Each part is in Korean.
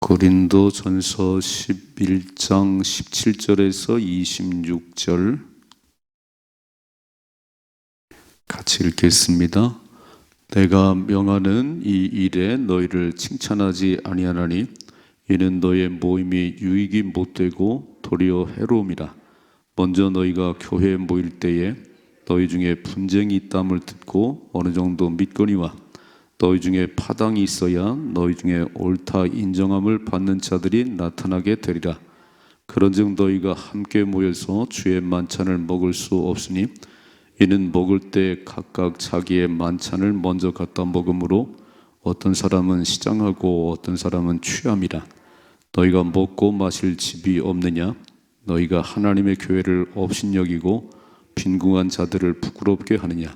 고린도전서 11장 17절에서 26절 같이 읽겠습니다. 내가 명하는 이 일에 너희를 칭찬하지 아니하나니 이는 너희의 모임이 유익이 못되고 도리어 해로움이라. 먼저 너희가 교회에 모일 때에 너희 중에 분쟁이 있다함을 듣고 어느 정도 믿거니와 너희 중에 파당이 있어야 너희 중에 옳다 인정함을 받는 자들이 나타나게 되리라. 그런즉 너희가 함께 모여서 주의 만찬을 먹을 수 없으니 이는 먹을 때 각각 자기의 만찬을 먼저 갖다 먹으므로 어떤 사람은 시장하고 어떤 사람은 취함이라. 너희가 먹고 마실 집이 없느냐? 너희가 하나님의 교회를 업신여기고 빈궁한 자들을 부끄럽게 하느냐?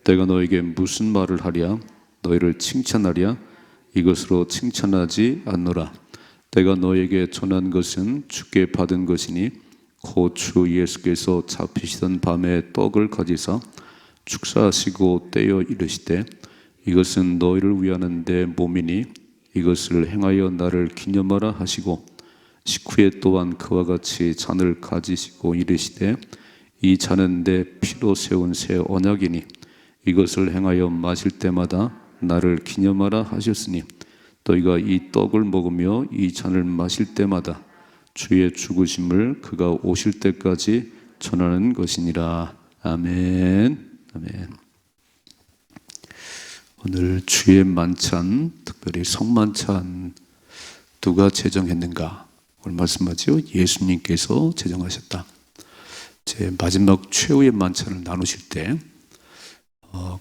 내가 너에게 무슨 말을 하랴? 너희를 칭찬하랴? 이것으로 칭찬하지 않노라. 내가 너에게 전한 것은 주께 받은 것이니 곧 주 예수께서 잡히시던 밤에 떡을 가지사 축사하시고 떼어 이르시되 이것은 너희를 위하는 내 몸이니 이것을 행하여 나를 기념하라 하시고 식후에 또한 그와 같이 잔을 가지시고 이르시되 이 잔은 내 피로 세운 새 언약이니 이것을 행하여 마실 때마다 나를 기념하라 하셨으니 너희가 이 떡을 먹으며 이 잔을 마실 때마다 주의 죽으심을 그가 오실 때까지 전하는 것이니라. 아멘. 아멘. 오늘 주의 만찬, 특별히 성만찬 누가 제정했는가? 오늘 말씀하죠. 예수님께서 제정하셨다. 제 마지막 최후의 만찬을 나누실 때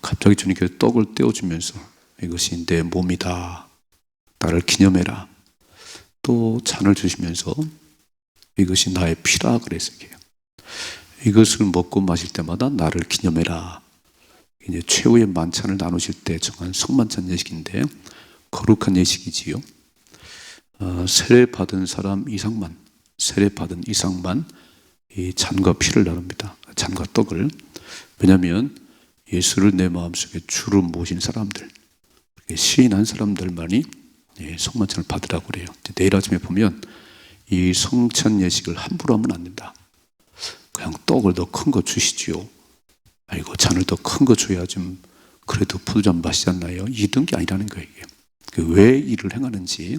갑자기 주님께서 떡을 떼어주면서 이것이 내 몸이다. 나를 기념해라. 또 잔을 주시면서 이것이 나의 피라 그랬어요. 이것을 먹고 마실 때마다 나를 기념해라. 이제 최후의 만찬을 나누실 때 정한 성만찬 예식인데 거룩한 예식이지요. 세례 받은 사람 이상만, 세례 받은 이상만 이 잔과 피를 나눕니다. 잔과 떡을. 왜냐하면 예수를 내 마음속에 주로 모신 사람들, 시인한 사람들만이 성만찬을 받으라고 그래요. 내일 아침에 보면 이 성찬 예식을 함부로 하면 안 된다. 그냥 떡을 더 큰 거 주시지요. 아이고 잔을 더 큰 거 줘야 좀 그래도 포도잔 마시지 않나요? 이런 게 아니라는 거예요. 왜 일을 행하는지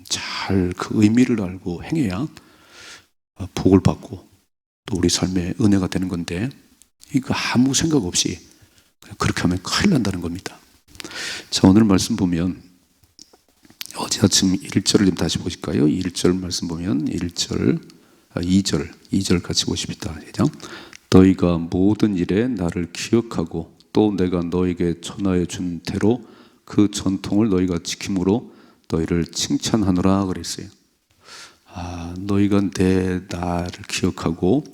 잘 그 의미를 알고 행해야 복을 받고 또 우리 삶에 은혜가 되는 건데 이거 아무 생각 없이 그냥 그렇게 하면 큰일 난다는 겁니다. 자, 오늘 말씀 보면 어제 아침 1절을 좀 다시 보실까요? 1절 말씀 보면 2절 같이 보십시다. 너희가 모든 일에 나를 기억하고 또 내가 너에게 전하여 준 대로 그 전통을 너희가 지킴으로 너희를 칭찬하노라 그랬어요. 너희가 나를 기억하고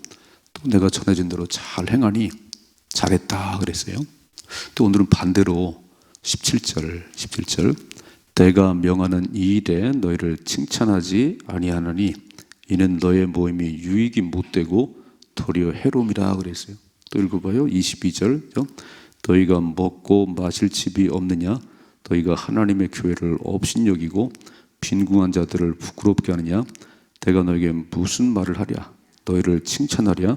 또 내가 전해준 대로 잘 행하니 잘했다 그랬어요. 또 오늘은 반대로 17절 내가 명하는 이 일에 너희를 칭찬하지 아니하나니 이는 너의 모임이 유익이 못되고 도리어 해로움이라 그랬어요. 또 읽어봐요. 22절 너희가 먹고 마실 집이 없느냐? 너희가 하나님의 교회를 업신여기고 빈궁한 자들을 부끄럽게 하느냐? 내가 너에게 무슨 말을 하랴? 너희를 칭찬하랴?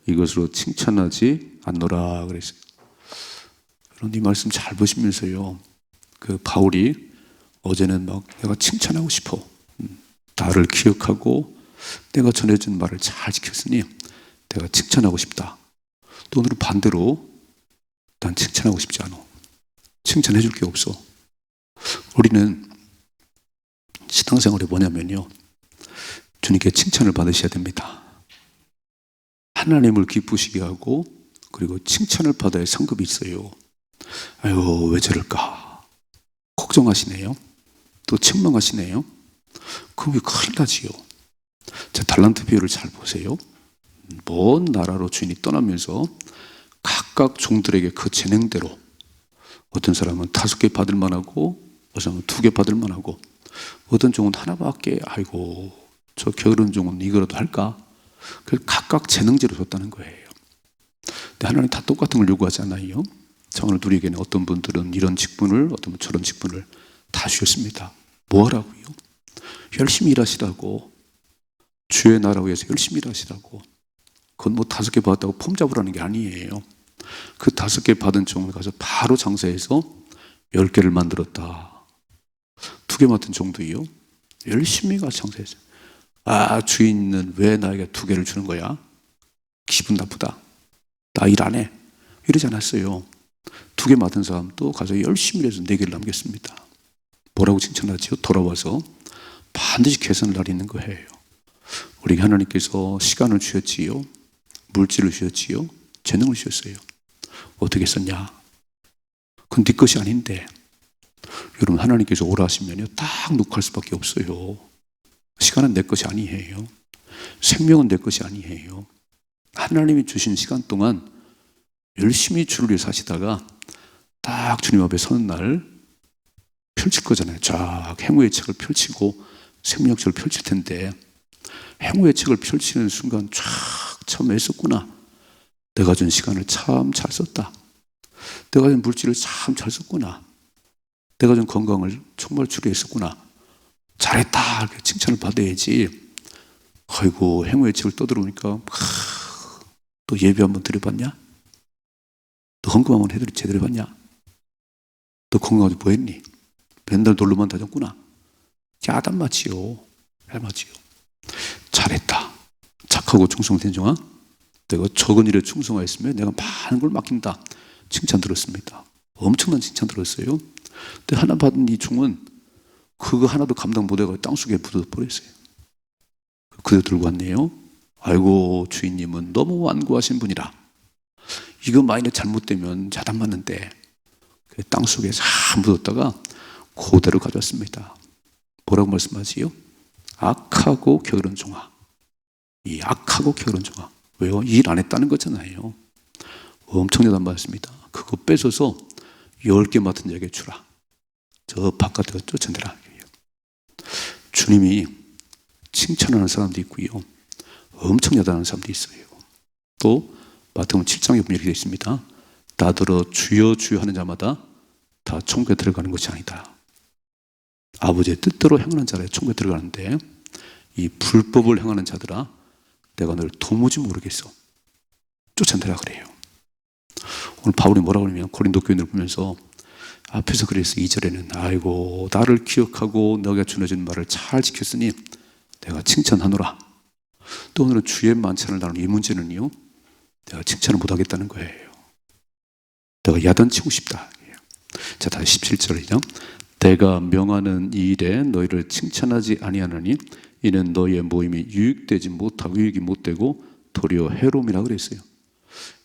이것으로 칭찬하지 않노라 그랬어요. 그런데 이 말씀 잘 보시면서요. 그 바울이 어제는 막 내가 칭찬하고 싶어. 나를 기억하고 내가 전해준 말을 잘 지켰으니 내가 칭찬하고 싶다. 또 오늘은 반대로 난 칭찬하고 싶지 않아. 칭찬해 줄 게 없어. 우리는 신앙생활이 뭐냐면요. 주님께 칭찬을 받으셔야 됩니다. 하나님을 기쁘시게 하고 그리고 칭찬을 받아야 상급이 있어요. 아유 왜 저럴까? 걱정하시네요. 또 책망하시네요. 그럼 큰일 나지요. 자, 달란트 비유를 잘 보세요. 먼 나라로 주인이 떠나면서 각각 종들에게 그 재능대로 어떤 사람은 5개 받을 만하고 어떤 사람은 2개 받을 만하고 어떤 종은 하나밖에 아이고 저 게으른 종은 이거라도 할까? 그래서 각각 재능제로 줬다는 거예요. 근데 하나님 다 똑같은 걸 요구하지 않아요. 자, 오늘 우리에게는 어떤 분들은 이런 직분을 어떤 분은 저런 직분을 다 주셨습니다. 뭐 하라고요? 열심히 일하시라고. 주의 나라 위해서 열심히 일하시라고. 그건 뭐 5개 받았다고 폼 잡으라는 게 아니에요. 그 5개 받은 종을 가서 바로 장사해서 10개를 만들었다. 2개 맡은 종도요. 열심히 가서 장사했어요. 아, 주인은 왜 나에게 2개를 주는 거야? 기분 나쁘다. 나 일 안 해. 이러지 않았어요. 2개 맡은 사람도 가서 열심히 해서 4개를 남겼습니다. 뭐라고 칭찬하지요? 돌아와서 반드시 개선할 날이 있는 거예요. 우리에게 하나님께서 시간을 주셨지요. 물질을 주셨지요. 재능을 주셨어요. 어떻게 썼냐? 그건 네 것이 아닌데. 여러분, 하나님께서 오라 하시면요, 딱 놓고 할 수밖에 없어요. 시간은 내 것이 아니에요. 생명은 내 것이 아니에요. 하나님이 주신 시간 동안 열심히 주를 위해 사시다가 딱 주님 앞에 서는 날 펼칠 거잖아요. 쫙 행위의 책을 펼치고 생명책을 펼칠 텐데, 행위의 책을 펼치는 순간 쫙 참 애썼구나. 내가 준 시간을 참 잘 썼다. 내가 준 물질을 참 잘 썼구나. 내가 준 건강을 정말 주로 했었구나. 잘했다. 이렇게 칭찬을 받아야지. 아이고, 행위의 책을 떠들어오니까 또 예배 한번 드려봤냐? 너 헌금 한번 제대로 해봤냐? 너 건강하지 뭐 했니? 맨날 놀러만 다녔구나. 야단맞지요. 야단맞지요. 잘했다. 착하고 충성된 종아. 내가 적은 일에 충성하였으면 내가 많은 걸 맡긴다. 칭찬 들었습니다. 엄청난 칭찬 들었어요. 근데 하나 받은 이 종은 그거 하나도 감당 못해서 땅속에 묻어버렸어요. 그대로 들고 왔네요. 아이고, 주인님은 너무 완고하신 분이라. 이거 만약에 잘못되면 자단 맞는데 땅속에 잘 묻었다가 그대로 가져왔습니다. 뭐라고 말씀하지요? 악하고 게으른 종아. 이 악하고 게으른 종아. 왜요? 일 안 했다는 거잖아요. 엄청 대단 받았습니다. 그거 뺏어서 10개 맡은 자에게 주라. 저 바깥에 쫓아내라. 주님이 칭찬하는 사람도 있고요. 엄청 야단하는 사람도 있어요. 또 마태복음 7장에 보면 이렇게 되어 있습니다. 나더러 주여 주여 하는 자마다 다 천국에 들어가는 것이 아니다. 아버지의 뜻대로 행하는 자라 천국에 들어가는데, 이 불법을 행하는 자들아, 내가 너를 도무지 모르겠어. 쫓아내라 그래요. 오늘 바울이 뭐라고 하냐면 고린도 교인을 보면서 앞에서 그랬어요. 2절에는 아이고, 나를 기억하고 너가 전해준 말을 잘 지켰으니 내가 칭찬하노라. 또 오늘은 주의 만찬을 나누는 이 문제는요, 내가 칭찬을 못하겠다는 거예요. 내가 야단치고 싶다. 자, 다시 17절이죠. 내가 명하는 이 일에 너희를 칭찬하지 아니하나니 이는 너희의 모임이 유익되지 못하고 유익이 못되고 도리어 해로움이라 그랬어요.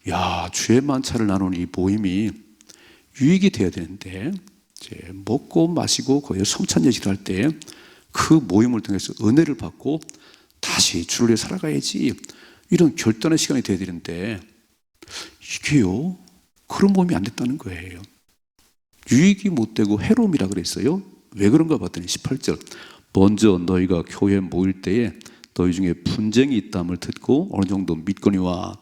야, 주의 만찬을 나누는 이 모임이 유익이 돼야 되는데, 이제 먹고 마시고 거기에 성찬 예식을 할 때 그 모임을 통해서 은혜를 받고 다시 주를 위해 살아가야지, 이런 결단의 시간이 돼야 되는데, 이게요, 그런 모임이 안 됐다는 거예요. 유익이 못되고 해로움이라 그랬어요. 왜 그런가 봤더니 18절, 먼저 너희가 교회에 모일 때에 너희 중에 분쟁이 있다함을 듣고 어느 정도 믿거니와.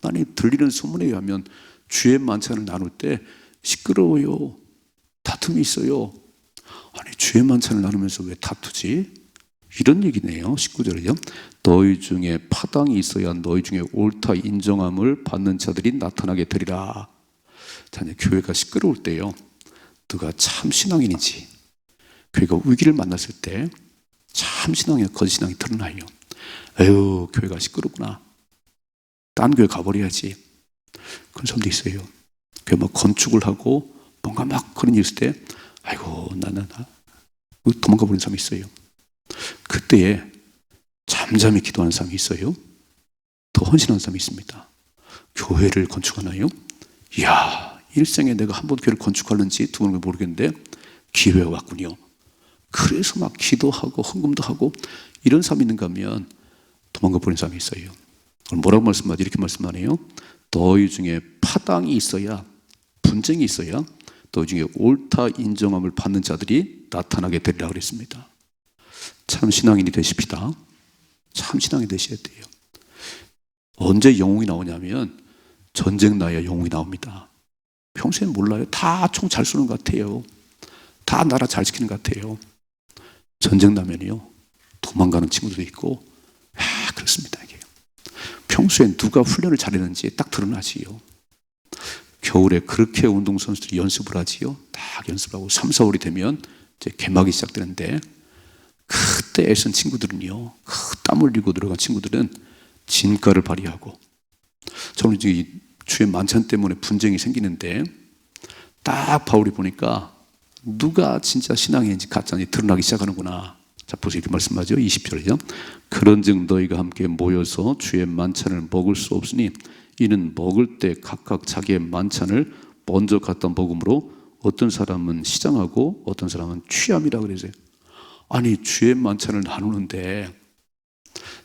아니, 들리는 소문에 의하면 주의 만찬을 나눌 때 시끄러워요. 다툼이 있어요. 아니, 주의 만찬을 나누면서 왜 다투지? 이런 얘기네요. 19절이요. 너희 중에 파당이 있어야 너희 중에 옳다 인정함을 받는 자들이 나타나게 되리라. 자, 교회가 시끄러울 때요, 누가 참 신앙인인지, 교회가 위기를 만났을 때 참 신앙이나 거짓 신앙이 드러나요. 에휴, 교회가 시끄럽구나. 딴 교회 가버려야지. 그런 사람도 있어요. 교회 막 건축을 하고 뭔가 막 그런 일 있을 때, 아이고, 나는 도망가 버리는 사람이 있어요. 그때에 잠잠히 기도하는 사람이 있어요. 더 헌신하는 사람이 있습니다. 교회를 건축하나요? 이야, 일생에 내가 한 번 교회를 건축하는지 두 번은 모르겠는데 기회가 왔군요. 그래서 막 기도하고 헌금도 하고 이런 사람이 있는가 하면 도망가 버리는 사람이 있어요. 오늘 뭐라고 말씀하지? 이렇게 말씀하네요. 너희 중에 파당이 있어야, 분쟁이 있어야 너희 중에 옳다 인정함을 받는 자들이 나타나게 되리라 그랬습니다. 참 신앙인이 되십시다. 참 신앙이 되셔야 돼요. 언제 영웅이 나오냐면 전쟁 나야 영웅이 나옵니다. 평소엔 몰라요. 다 총 잘 쏘는 것 같아요. 다 나라 잘 지키는 것 같아요. 전쟁 나면요 도망가는 친구들도 있고, 그렇습니다. 이게 평소에 누가 훈련을 잘했는지 딱 드러나지요. 겨울에 그렇게 운동선수들이 연습을 하지요. 딱 연습하고 3, 4월이 되면 이제 개막이 시작되는데, 그때 애쓴 친구들은요, 땀 흘리고 들어간 친구들은 진가를 발휘하고, 저는 이제 이 주의 만찬 때문에 분쟁이 생기는데, 딱 바울이 보니까 누가 진짜 신앙인지 가짜인지 드러나기 시작하는구나. 자, 보세요. 이렇게 말씀하죠. 20절이죠. 그런즉 너희가 함께 모여서 주의 만찬을 먹을 수 없으니 이는 먹을 때 각각 자기의 만찬을 먼저 갖다 먹음으로 어떤 사람은 시장하고 어떤 사람은 취함이라 그러세요. 아니, 주의 만찬을 나누는데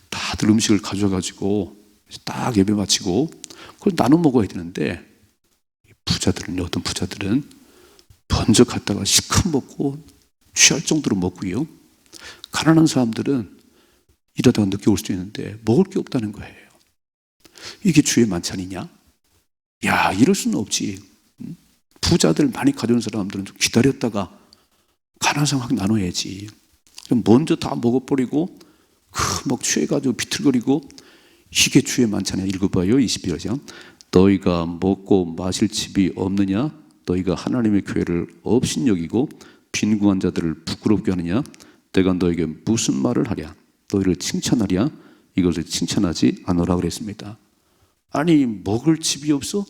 다들 음식을 가져가지고 딱 예배 마치고 그걸 나눠 먹어야 되는데, 부자들은요, 어떤 부자들은 먼저 갔다가 시컷 먹고 취할 정도로 먹고요, 가난한 사람들은 일하다가 늦게 올 수도 있는데 먹을 게 없다는 거예요. 이게 주의 만찬이냐? 야, 이럴 수는 없지. 부자들 많이 가져온 사람들은 좀 기다렸다가 가난한 사람하고 나눠야지. 그럼 먼저 다 먹어버리고 막 취해가지고 비틀거리고, 이게 주의 만찬이야. 읽어봐요. 22절. 너희가 먹고 마실 집이 없느냐? 너희가 하나님의 교회를 업신여기고 빈궁한 자들을 부끄럽게 하느냐? 내가 너에게 무슨 말을 하랴? 너희를 칭찬하랴? 이것을 칭찬하지 않으라 그랬습니다. 아니, 먹을 집이 없어?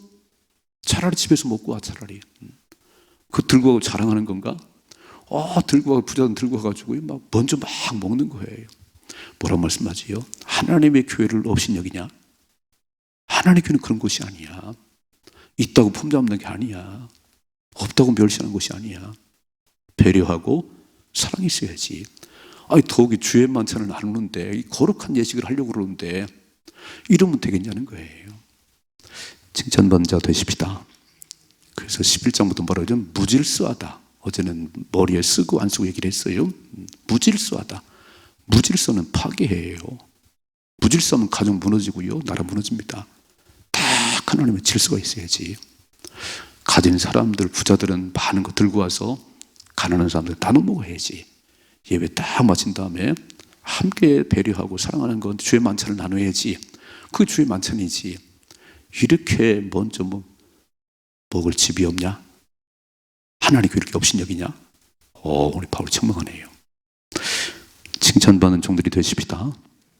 차라리 집에서 먹고 와. 차라리 그 들고 가고 자랑하는 건가? 들고 가고, 부자는 들고 가가지고 막 먼저 막 먹는 거예요. 뭐라고 말씀하지요? 하나님의 교회를 업신여기냐? 하나님의 교회는 그런 곳이 아니야. 있다고 폼잡는 게 아니야. 없다고 멸시하는 곳이 아니야. 배려하고 사랑이 있어야지. 아니, 더욱이 주의 만찬을 나누는데 이 거룩한 예식을 하려고 그러는데 이러면 되겠냐는 거예요. 칭찬받는 자 되십시다. 그래서 11장부터 뭐라고 하죠? 무질서하다. 어제는 머리에 쓰고 안 쓰고 얘기를 했어요. 무질서하다. 무질서는 파괴해요. 무질서하면 가정 무너지고요, 나라 무너집니다. 딱 하나님의 질서가 있어야지. 가진 사람들, 부자들은 많은 거 들고 와서 가난한 사람들 나눠 먹어야지. 예배 딱 마친 다음에 함께 배려하고 사랑하는 건 주의 만찬을 나눠야지. 그게 주의 만찬이지. 이렇게 먼저 먹을 집이 없냐? 하나님 이렇게 업신여기냐? 우리 바울이 책망하네요. 칭찬받는 종들이 되십시다.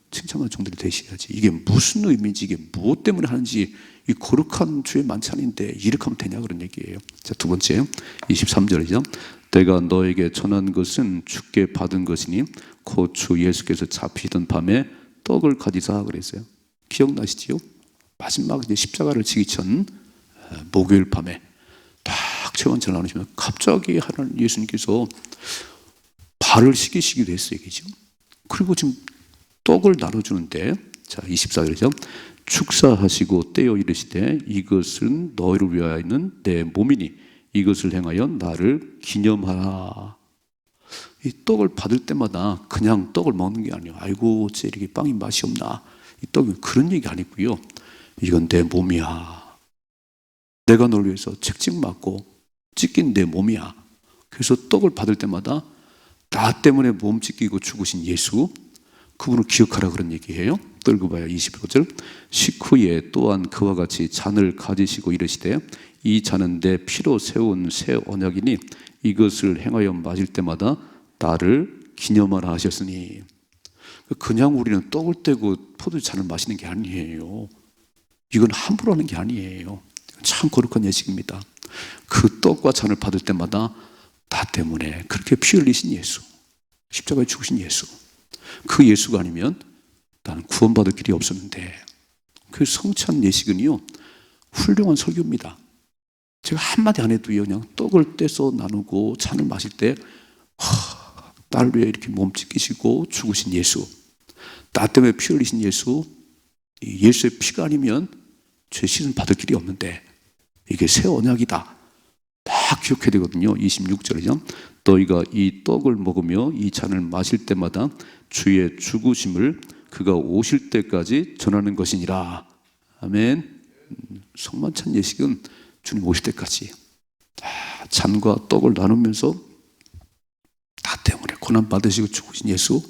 칭찬받는 종들이 되셔야지. 이게 무슨 의미인지, 이게 무엇 때문에 하는지, 이 거룩한 주의 만찬인데 이렇게 하면 되냐, 그런 얘기예요. 자, 두 번째 23절이죠. 내가 너에게 전한 것은 주께 받은 것이니 곧 주 예수께서 잡히던 밤에 떡을 가지사 그랬어요. 기억나시지요? 마지막 이제 십자가를 지기 전 목요일 밤에 딱 최원찬을 나누시면 갑자기 하나님 예수님께서 발을 시키시기도 했어요. 그죠? 그리고 지금 떡을 나눠주는데, 자, 24절이죠. 축사하시고 떼어 이르시되 이것은 너희를 위하여 있는 내 몸이니 이것을 행하여 나를 기념하라. 이 떡을 받을 때마다 그냥 떡을 먹는 게 아니에요. 아이고, 어째 이렇게 빵이 맛이 없나. 이 떡이 그런 얘기 아니고요. 이건 내 몸이야. 내가 널 위해서 책찍 맞고 찢긴 내 몸이야. 그래서 떡을 받을 때마다 나 때문에 몸 찢기고 죽으신 예수, 그분을 기억하라, 그런 얘기예요. 또 읽어봐요. 25절. 식후에 또한 그와 같이 잔을 가지시고 이르시되 이 잔은 내 피로 세운 새 언약이니 이것을 행하여 마실 때마다 나를 기념하라 하셨으니. 그냥 우리는 떡을 떼고 포도주잔을 마시는 게 아니에요. 이건 함부로 하는 게 아니에요. 참 거룩한 예식입니다. 그 떡과 잔을 받을 때마다 나 때문에 그렇게 피 흘리신 예수, 십자가에 죽으신 예수, 그 예수가 아니면 나는 구원받을 길이 없었는데, 그 성찬 예식은요 훌륭한 설교입니다. 제가 한마디 안 해도요, 그냥 떡을 떼서 나누고 잔을 마실 때 나를 위해 이렇게 몸 찢기시고 죽으신 예수, 나 때문에 피 흘리신 예수, 예수의 피가 아니면 죄 씻음 받을 길이 없는데 이게 새 언약이다, 다 기억해야 되거든요. 26절이죠. 너희가 이 떡을 먹으며 이 잔을 마실 때마다 주의 죽으심을 그가 오실 때까지 전하는 것이니라. 아멘. 성만찬 예식은 주님 오실 때까지 잔과 떡을 나누면서 나 때문에 고난 받으시고 죽으신 예수,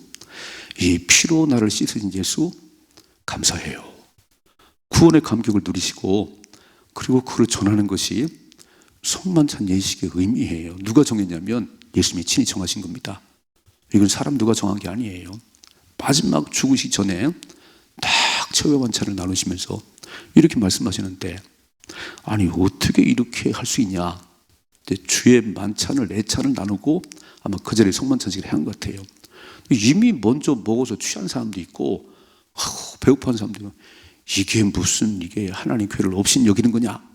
이 피로 나를 씻으신 예수 감사해요. 구원의 감격을 누리시고 그리고 그를 전하는 것이 성만찬 예식의 의미예요. 누가 정했냐면 예수님이 친히 정하신 겁니다. 이건 사람 누가 정한 게 아니에요. 마지막 죽으시기 전에 딱 최후의 만찬을 나누시면서 이렇게 말씀하시는데, 아니 어떻게 이렇게 할 수 있냐. 주의 만찬을 애찬을 나누고 아마 그 자리에 성만찬식을 한 것 같아요. 이미 먼저 먹어서 취한 사람도 있고 배고파하는 사람도 있고, 이게 무슨 이게 하나님 교회를 없인 여기는 거냐,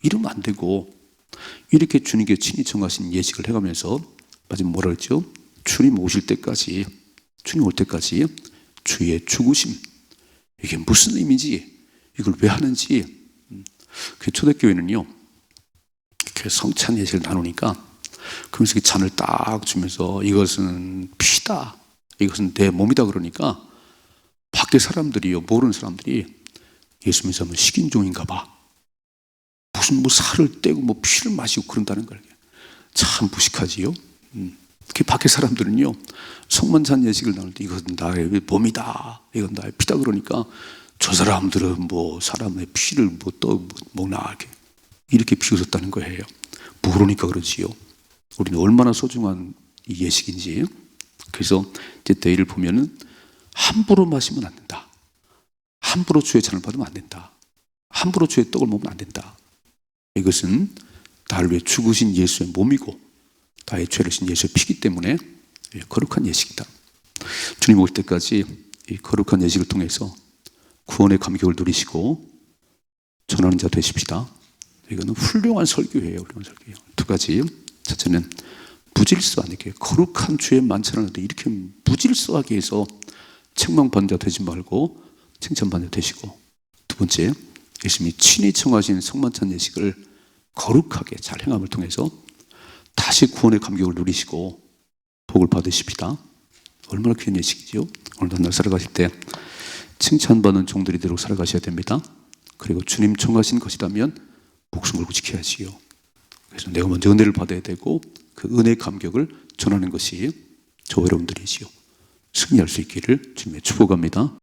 이러면 안 되고 이렇게 주님께 친히 정하신 예식을 해가면서 마지막 뭐라 그랬죠? 주님 오실 때까지, 주님 올 때까지 주의 죽으심, 이게 무슨 의미인지, 이걸 왜 하는지. 그 초대교회는요, 이렇게 성찬 예식을 나누니까 그러면서 그 잔을 딱 주면서 이것은 피다, 이것은 내 몸이다 그러니까 밖에 사람들이요, 모르는 사람들이 예수 믿으면 식인종인가 봐, 무슨 뭐 살을 떼고 뭐 피를 마시고 그런다는 거예요. 참 무식하지요. 그 밖에 사람들은요, 성만찬 예식을 나눌 때 이것은 나의 몸이다, 이건 나의 피다 그러니까 저 사람들은 뭐 사람의 피를 뭐 또 먹나 이렇게 비웃었다는 거예요. 모르니까 그러지요. 우리는 얼마나 소중한 이 예식인지. 그래서 이제 내일 보면은 함부로 마시면 안 된다, 함부로 주의 잔을 받으면 안 된다, 함부로 주의 떡을 먹으면 안 된다. 이것은 나를 위해 죽으신 예수의 몸이고 나의 죄를 진 예수의 피기 때문에 거룩한 예식이다. 주님 올 때까지 이 거룩한 예식을 통해서 구원의 감격을 누리시고 전하는 자 되십시다. 이거는 훌륭한 설교예요. 훌륭한 설교예요. 두 가지. 첫째는 무질서하게 거룩한 주의 만찬을 하는데 이렇게 무질서하게 해서 책망받는 자 되지 말고 칭찬받는 자 되시고, 두 번째, 예수님이 친히 청하신 성만찬 예식을 거룩하게 잘 행함을 통해서 다시 구원의 감격을 누리시고 복을 받으십시다. 얼마나 귀한 예식이죠. 오늘도 한 날 살아가실 때 칭찬받는 종들이 되도록 살아가셔야 됩니다. 그리고 주님 청하신 것이라면 목숨 걸고 지켜야지요. 그래서 내가 먼저 은혜를 받아야 되고 그 은혜의 감격을 전하는 것이 저 여러분들이지요. 승리할 수 있기를 주님의 축복합니다.